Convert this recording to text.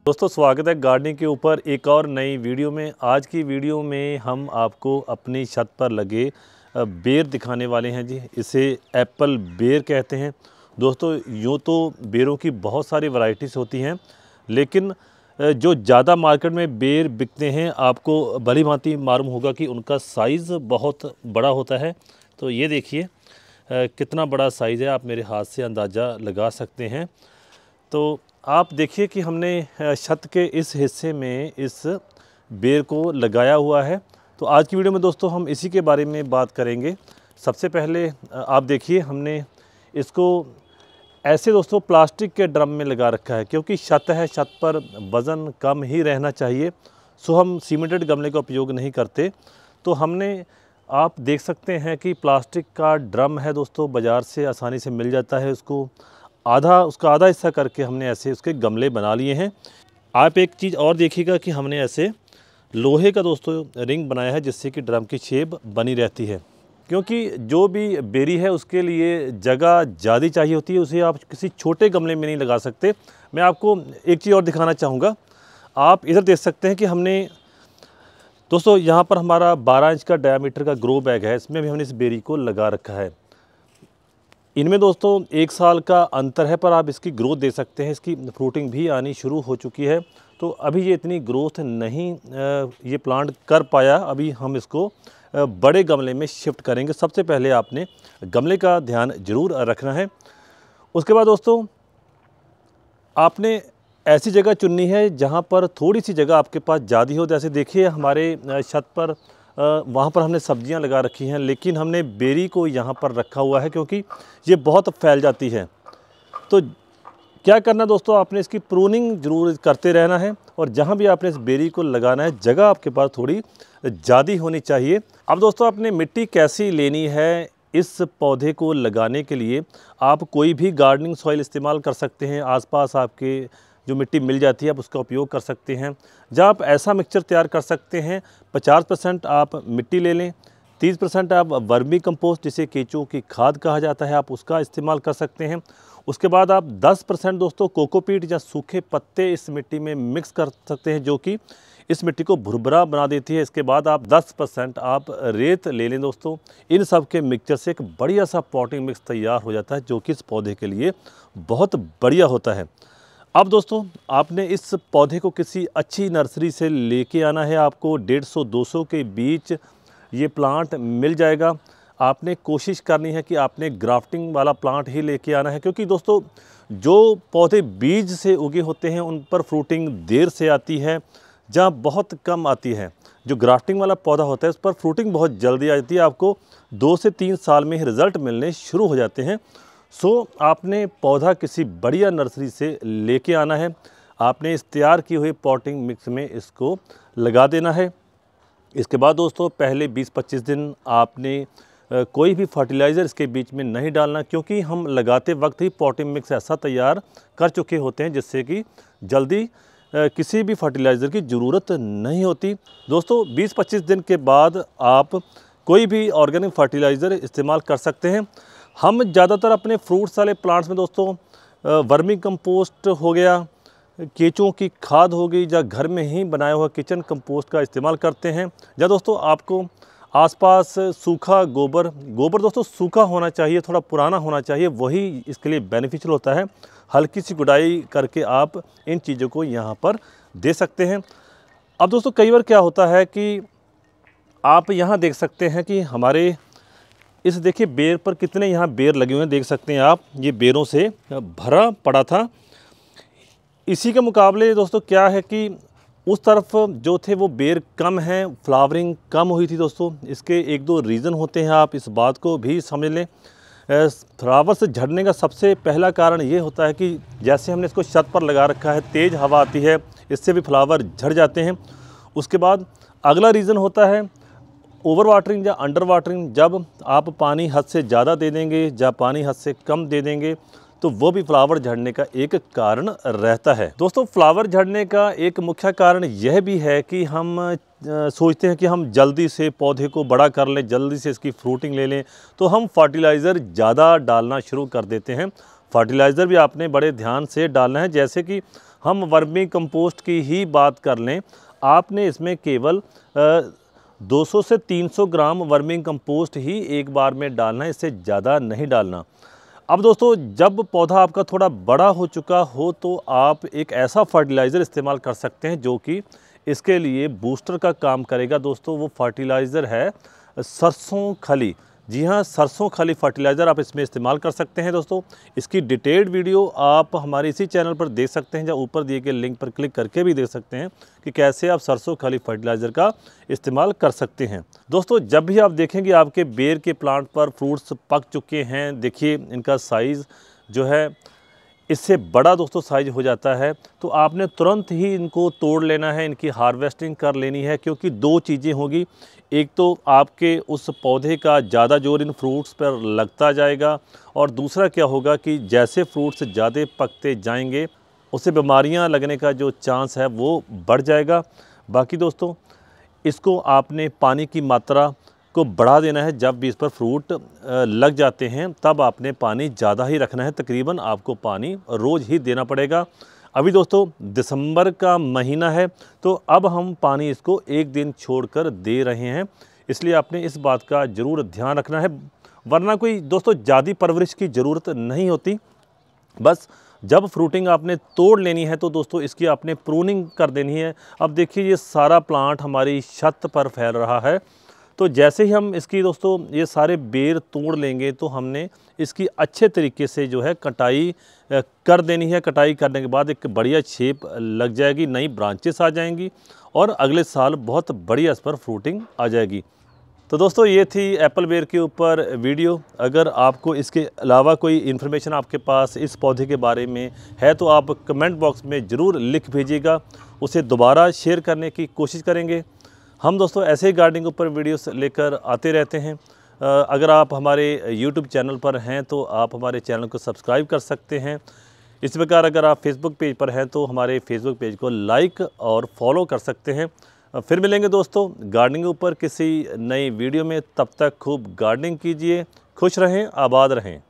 दोस्तों स्वागत है गार्डनिंग के ऊपर एक और नई वीडियो में। आज की वीडियो में हम आपको अपनी छत पर लगे बेर दिखाने वाले हैं जी। इसे एप्पल बेर कहते हैं। दोस्तों यूँ तो बेरों की बहुत सारी वैरायटीज़ होती हैं, लेकिन जो ज़्यादा मार्केट में बेर बिकते हैं आपको भली भांति मालूम होगा कि उनका साइज़ बहुत बड़ा होता है। तो ये देखिए कितना बड़ा साइज़ है, आप मेरे हाथ से अंदाज़ा लगा सकते हैं। तो आप देखिए कि हमने छत के इस हिस्से में इस बेर को लगाया हुआ है। तो आज की वीडियो में दोस्तों हम इसी के बारे में बात करेंगे। सबसे पहले आप देखिए हमने इसको ऐसे दोस्तों प्लास्टिक के ड्रम में लगा रखा है, क्योंकि छत है, छत पर वज़न कम ही रहना चाहिए। सो हम सीमेंटेड गमले का उपयोग नहीं करते। तो हमने, आप देख सकते हैं कि प्लास्टिक का ड्रम है दोस्तों, बाज़ार से आसानी से मिल जाता है। उसका आधा हिस्सा करके हमने ऐसे उसके गमले बना लिए हैं। आप एक चीज़ और देखिएगा कि हमने ऐसे लोहे का दोस्तों रिंग बनाया है, जिससे कि ड्रम की शेप बनी रहती है। क्योंकि जो भी बेरी है उसके लिए जगह ज़्यादा चाहिए होती है, उसे आप किसी छोटे गमले में नहीं लगा सकते। मैं आपको एक चीज़ और दिखाना चाहूँगा। आप इधर देख सकते हैं कि हमने दोस्तों यहाँ पर हमारा 12 इंच का डायामीटर का ग्रो बैग है, इसमें भी हमने इस बेरी को लगा रखा है। इनमें दोस्तों 1 साल का अंतर है, पर आप इसकी ग्रोथ दे सकते हैं। इसकी फ्रूटिंग भी आनी शुरू हो चुकी है। तो अभी ये इतनी ग्रोथ नहीं ये प्लांट कर पाया। अभी हम इसको बड़े गमले में शिफ्ट करेंगे। सबसे पहले आपने गमले का ध्यान ज़रूर रखना है। उसके बाद दोस्तों आपने ऐसी जगह चुननी है जहाँ पर थोड़ी सी जगह आपके पास ज़्यादा हो। जैसे देखिए हमारे छत पर वहाँ पर हमने सब्जियां लगा रखी हैं, लेकिन हमने बेरी को यहाँ पर रखा हुआ है क्योंकि ये बहुत फैल जाती है। तो क्या करना दोस्तों, आपने इसकी प्रूनिंग ज़रूर करते रहना है, और जहाँ भी आपने इस बेरी को लगाना है जगह आपके पास थोड़ी ज़्यादा होनी चाहिए। अब दोस्तों आपने मिट्टी कैसी लेनी है इस पौधे को लगाने के लिए, आप कोई भी गार्डनिंग सॉइल इस्तेमाल कर सकते हैं। आसपास आपके जो मिट्टी मिल जाती है आप उसका उपयोग कर सकते हैं। जब आप ऐसा मिक्सचर तैयार कर सकते हैं, 50% आप मिट्टी ले लें, 30% आप वर्मी कंपोस्ट, जिसे केंचुओं की खाद कहा जाता है, आप उसका इस्तेमाल कर सकते हैं। उसके बाद आप 10% दोस्तों कोकोपीट या सूखे पत्ते इस मिट्टी में मिक्स कर सकते हैं, जो कि इस मिट्टी को भुरभुरा बना देती है। इसके बाद आप 10% आप रेत ले लें दोस्तों। इन सब के मिक्सचर से एक बढ़िया सा पॉटिंग मिक्स तैयार हो जाता है, जो कि इस पौधे के लिए बहुत बढ़िया होता है। अब दोस्तों आपने इस पौधे को किसी अच्छी नर्सरी से लेके आना है। आपको 150-200 के बीच ये प्लांट मिल जाएगा। आपने कोशिश करनी है कि आपने ग्राफ्टिंग वाला प्लांट ही लेके आना है, क्योंकि दोस्तों जो पौधे बीज से उगे होते हैं उन पर फ्रूटिंग देर से आती है, जहाँ बहुत कम आती है। जो ग्राफ्टिंग वाला पौधा होता है उस पर फ्रूटिंग बहुत जल्दी आ जाती है। आपको 2 से 3 साल में ही रिज़ल्ट मिलने शुरू हो जाते हैं। सो आपने पौधा किसी बढ़िया नर्सरी से लेके आना है। आपने इस तैयार की हुई पॉटिंग मिक्स में इसको लगा देना है। इसके बाद दोस्तों पहले 20-25 दिन आपने कोई भी फर्टिलाइज़र इसके बीच में नहीं डालना, क्योंकि हम लगाते वक्त ही पॉटिंग मिक्स ऐसा तैयार कर चुके होते हैं जिससे कि जल्दी किसी भी फर्टिलाइज़र की ज़रूरत नहीं होती। दोस्तों 20-25 दिन के बाद आप कोई भी ऑर्गेनिक फर्टिलाइज़र इस्तेमाल कर सकते हैं। हम ज़्यादातर अपने फ्रूट्स वाले प्लांट्स में दोस्तों वर्मी कंपोस्ट हो गया, केंचुओं की खाद हो गई, या घर में ही बनाया हुआ किचन कंपोस्ट का इस्तेमाल करते हैं। या दोस्तों आपको आसपास सूखा गोबर दोस्तों सूखा होना चाहिए, थोड़ा पुराना होना चाहिए, वही इसके लिए बेनिफिशियल होता है। हल्की सी गुड़ाई करके आप इन चीज़ों को यहाँ पर दे सकते हैं। अब दोस्तों कई बार क्या होता है कि आप यहाँ देख सकते हैं कि हमारे इस देखिए बेर पर कितने यहाँ बेर लगे हुए हैं, देख सकते हैं आप, ये बेरों से भरा पड़ा था। इसी के मुकाबले दोस्तों क्या है कि उस तरफ जो थे वो बेर कम हैं, फ्लावरिंग कम हुई थी दोस्तों। इसके 1-2 रीज़न होते हैं, आप इस बात को भी समझ लें। फ्लावर से झड़ने का सबसे पहला कारण ये होता है कि जैसे हमने इसको छत पर लगा रखा है, तेज़ हवा आती है, इससे भी फ्लावर झड़ जाते हैं। उसके बाद अगला रीज़न होता है ओवर वाटरिंग या अंडर वाटरिंग। जब आप पानी हद से ज़्यादा दे देंगे, जब पानी हद से कम दे देंगे, तो वो भी फ्लावर झड़ने का एक कारण रहता है। दोस्तों फ्लावर झड़ने का एक मुख्य कारण यह भी है कि हम सोचते हैं कि हम जल्दी से पौधे को बड़ा कर लें, जल्दी से इसकी फ्रूटिंग ले लें, तो हम फर्टिलाइज़र ज़्यादा डालना शुरू कर देते हैं। फर्टिलाइज़र भी आपने बड़े ध्यान से डालना है। जैसे कि हम वर्मी कंपोस्ट की ही बात कर लें, आपने इसमें केवल 200 से 300 ग्राम वर्मिंग कंपोस्ट ही एक बार में डालना है, इससे ज़्यादा नहीं डालना। अब दोस्तों जब पौधा आपका थोड़ा बड़ा हो चुका हो तो आप एक ऐसा फर्टिलाइज़र इस्तेमाल कर सकते हैं जो कि इसके लिए बूस्टर का काम करेगा। दोस्तों वो फर्टिलाइज़र है सरसों खली। जी हाँ, सरसों खली फर्टिलाइज़र आप इसमें इस्तेमाल कर सकते हैं। दोस्तों इसकी डिटेल्ड वीडियो आप हमारे इसी चैनल पर देख सकते हैं, या ऊपर दिए गए लिंक पर क्लिक करके भी देख सकते हैं कि कैसे आप सरसों खली फर्टिलाइज़र का इस्तेमाल कर सकते हैं। दोस्तों जब भी आप देखेंगे आपके बेर के प्लांट पर फ्रूट्स पक चुके हैं, देखिए इनका साइज़ जो है इससे बड़ा दोस्तों साइज हो जाता है, तो आपने तुरंत ही इनको तोड़ लेना है, इनकी हार्वेस्टिंग कर लेनी है। क्योंकि दो चीज़ें होगी, एक तो आपके उस पौधे का ज़्यादा जोर इन फ्रूट्स पर लगता जाएगा, और दूसरा क्या होगा कि जैसे फ्रूट्स ज़्यादा पकते जाएंगे उससे बीमारियां लगने का जो चांस है वो बढ़ जाएगा। बाकी दोस्तों इसको आपने पानी की मात्रा को बढ़ा देना है। जब भी इस पर फ्रूट लग जाते हैं तब आपने पानी ज़्यादा ही रखना है, तकरीबन आपको पानी रोज़ ही देना पड़ेगा। अभी दोस्तों दिसंबर का महीना है, तो अब हम पानी इसको एक दिन छोड़कर दे रहे हैं, इसलिए आपने इस बात का ज़रूर ध्यान रखना है। वरना कोई दोस्तों ज़्यादा परवरिश की ज़रूरत नहीं होती, बस जब फ्रूटिंग आपने तोड़ लेनी है तो दोस्तों इसकी आपने प्रूनिंग कर देनी है। अब देखिए ये सारा प्लांट हमारी छत पर फैल रहा है, तो जैसे ही हम इसकी दोस्तों ये सारे बेर तोड़ लेंगे तो हमने इसकी अच्छे तरीके से जो है कटाई कर देनी है। कटाई करने के बाद एक बढ़िया शेप लग जाएगी, नई ब्रांचेस आ जाएंगी और अगले साल बहुत बढ़िया इस पर फ्रूटिंग आ जाएगी। तो दोस्तों ये थी एप्पल बेर के ऊपर वीडियो। अगर आपको इसके अलावा कोई इन्फॉर्मेशन आपके पास इस पौधे के बारे में है तो आप कमेंट बॉक्स में ज़रूर लिख भेजिएगा, उसे दोबारा शेयर करने की कोशिश करेंगे। हम दोस्तों ऐसे ही गार्डनिंग ऊपर वीडियोस लेकर आते रहते हैं। अगर आप हमारे YouTube चैनल पर हैं तो आप हमारे चैनल को सब्सक्राइब कर सकते हैं। इसी प्रकार अगर आप फेसबुक पेज पर हैं तो हमारे फेसबुक पेज को लाइक और फॉलो कर सकते हैं। फिर मिलेंगे दोस्तों गार्डनिंग ऊपर किसी नई वीडियो में, तब तक खूब गार्डनिंग कीजिए, खुश रहें, आबाद रहें।